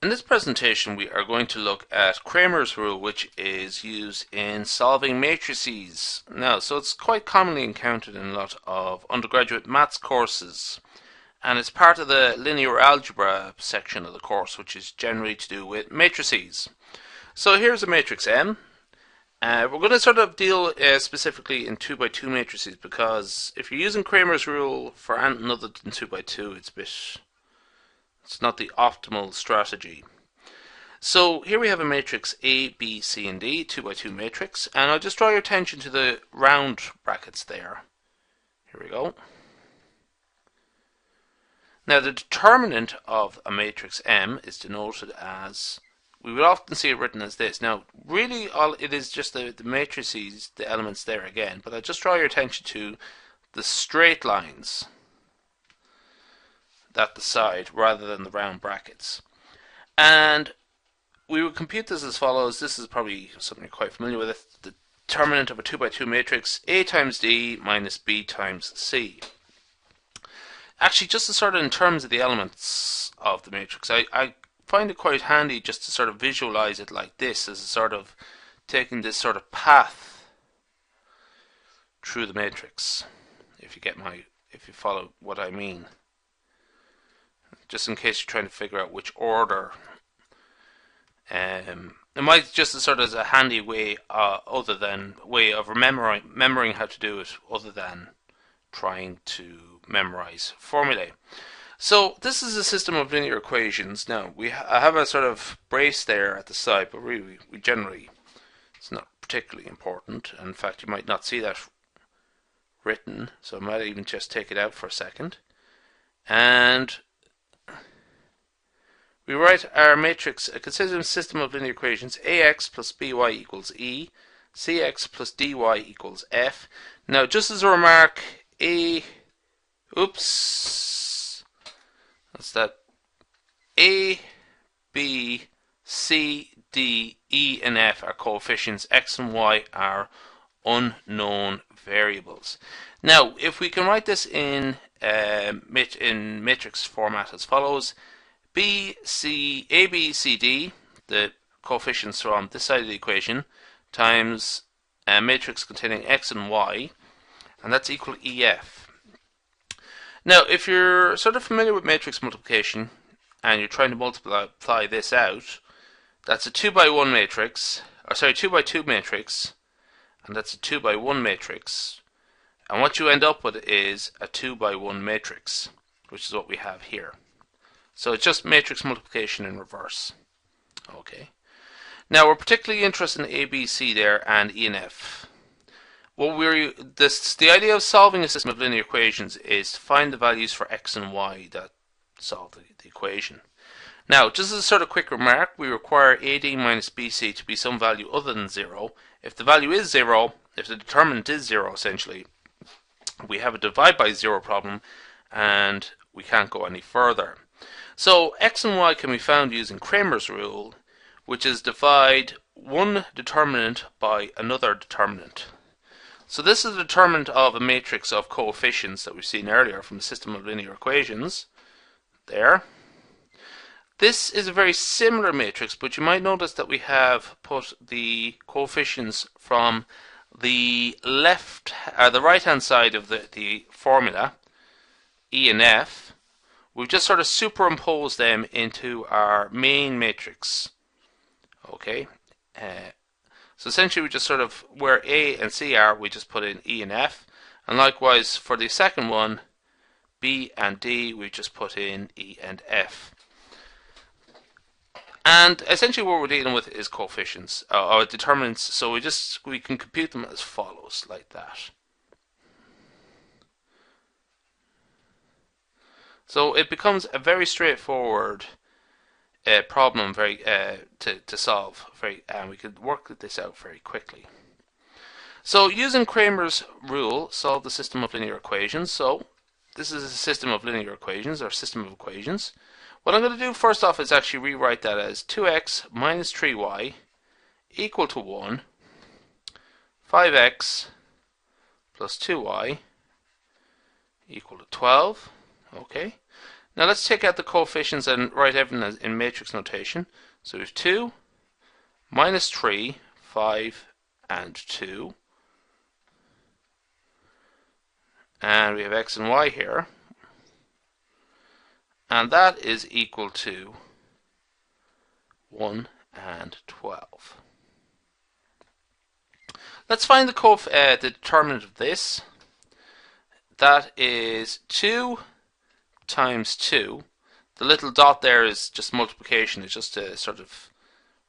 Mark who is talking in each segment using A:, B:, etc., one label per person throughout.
A: In this presentation, we are going to look at Cramers Rule, which is used in solving matrices. Now, so it's quite commonly encountered in a lot of undergraduate maths courses, and it's part of the linear algebra section of the course, which is generally to do with matrices. So here's a matrix M. We're going to sort of deal specifically in 2 by 2 matrices, because if you're using Cramers Rule for anything other than 2 by 2, it's not the optimal strategy. So here we have a matrix A, B, C, and D, 2 by 2 matrix, and I'll just draw your attention to the round brackets there. Here we go. Now the determinant of a matrix M is denoted as, we would often see it written as this. Now really all it is just the matrices, the elements there again, but I'll just draw your attention to the straight lines at the side rather than the round brackets. And we would compute this as follows. This is probably something you're quite familiar with. The determinant of a 2 by 2 matrix, A times D minus B times C. Actually, just to sort of in terms of the elements of the matrix, I find it quite handy just to sort of visualize it like this, as a sort of taking this sort of path through the matrix, if you follow what I mean. Just in case you're trying to figure out which order. It might just sort of as a handy way, way of remembering how to do it, other than trying to memorize formulae. So this is a system of linear equations. Now I have a sort of brace there at the side, but really we generally it's not particularly important. In fact, you might not see that written, so I might even just take it out for a second. And we write our matrix, a consistent system of linear equations, ax plus by equals e, cx plus dy equals f. Now, just as a remark, that's that, a, b, c, d, e, and f are coefficients, x and y are unknown variables. Now, if we can write this in matrix format as follows: A, B, C, D, the coefficients from this side of the equation, times a matrix containing x and y, and that's equal to EF. Now, if you're sort of familiar with matrix multiplication, and you're trying to multiply this out, that's a 2 by 1 matrix, 2 by 2 matrix, and that's a 2 by 1 matrix, and what you end up with is a 2 by 1 matrix, which is what we have here. So it's just matrix multiplication in reverse. Okay. Now we're particularly interested in A, B, C there, and E and F. The idea of solving a system of linear equations is to find the values for x and y that solve the equation. Now, just as a sort of quick remark, we require AD minus BC to be some value other than 0. If the value is 0, if the determinant is 0 essentially, we have a divide by 0 problem, and we can't go any further. So x and y can be found using Cramers Rule, which is divide one determinant by another determinant. So this is the determinant of a matrix of coefficients that we've seen earlier from the system of linear equations. There. This is a very similar matrix, but you might notice that we have put the coefficients from the right hand side of the formula, E and F. We've just sort of superimposed them into our main matrix. Okay. So essentially we just sort of, where A and C are, we just put in E and F. And likewise for the second one, B and D, we just put in E and F. And essentially what we're dealing with is coefficients, or determinants, so we can compute them as follows, like that. So it becomes a very straightforward problem to solve, and we could work this out very quickly. So using Cramers' rule, solve the system of linear equations. So this is a system of linear equations, or system of equations. What I'm going to do first off is actually rewrite that as 2x minus 3y equal to 1, 5x plus 2y equal to 12. Okay. Now let's take out the coefficients and write everything in matrix notation. So we have 2, minus 3, 5, and 2. And we have x and y here. And that is equal to 1 and 12. Let's find the determinant of this. That is 2 times 2. The little dot there is just multiplication. It's just to sort of,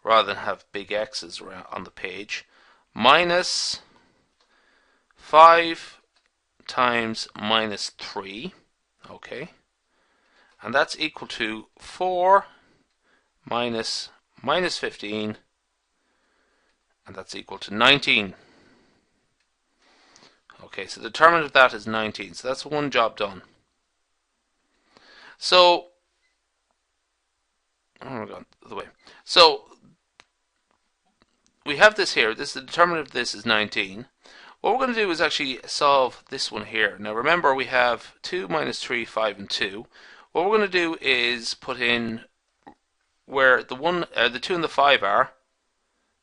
A: rather than have big x's around on the page, minus 5 times minus 3. Okay. And that's equal to 4 minus 15. And that's equal to 19. Okay, so the determinant of that is 19. So that's one job done. So, oh my God, the other way. So, we have this here. The determinant of this is 19. What we're going to do is actually solve this one here. Now remember, we have 2 minus 3, 5, and 2. What we're going to do is put in where the 2 and the 5 are.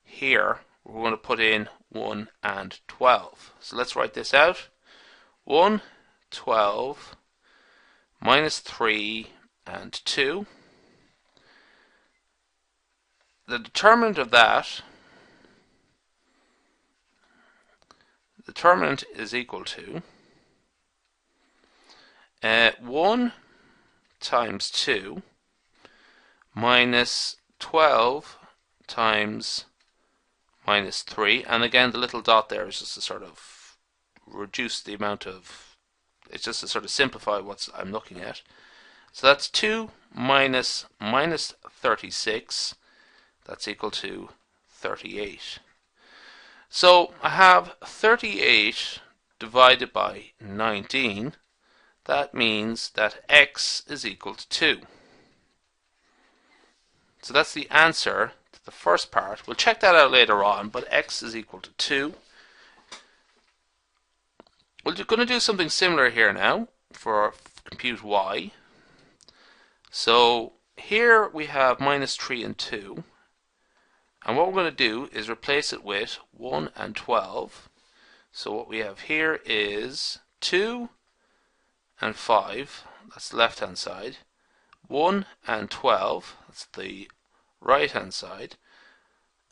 A: Here, we're going to put in 1 and 12. So let's write this out. 1, 12, minus 3 and 2. The determinant of that, the determinant is equal to 1 times 2 minus 12 times minus 3, and again the little dot there is just to sort of reduce the amount of, it's just to sort of simplify what I'm looking at. So that's 2 minus 36, that's equal to 38. So I have 38 divided by 19. That means that x is equal to 2. So that's the answer to the first part. We'll check that out later on, but x is equal to 2. We're going to do something similar here now for compute y. So here we have minus 3 and 2. And what we're going to do is replace it with 1 and 12. So what we have here is 2 and 5, that's the left hand side, 1 and 12, that's the right hand side,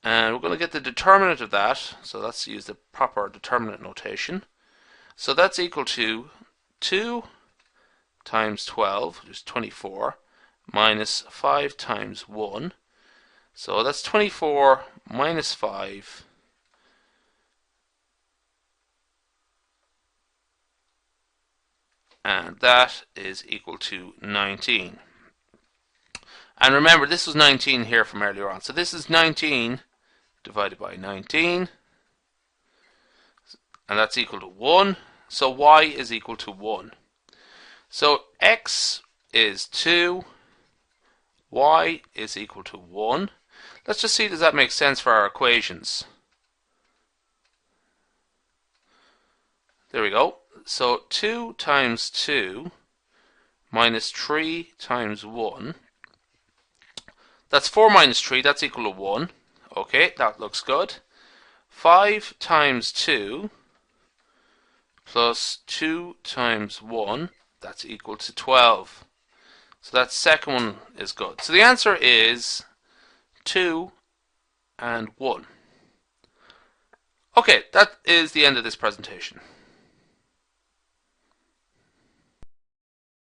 A: and we're going to get the determinant of that, so let's use the proper determinant notation. So that's equal to 2 times 12, which is 24, minus 5 times 1, so that's 24 minus 5, and that is equal to 19. And remember, this was 19 here from earlier on. So this is 19 divided by 19, and that's equal to 1. So y is equal to 1. So x is 2, y is equal to 1. Let's just see, does that make sense for our equations? There we go. So 2 times 2 minus 3 times 1. That's 4 minus 3, that's equal to 1. Okay, that looks good. 5 times 2 plus 2 times 1, that's equal to 12. So that second one is good. So the answer is 2 and 1. Okay, that is the end of this presentation.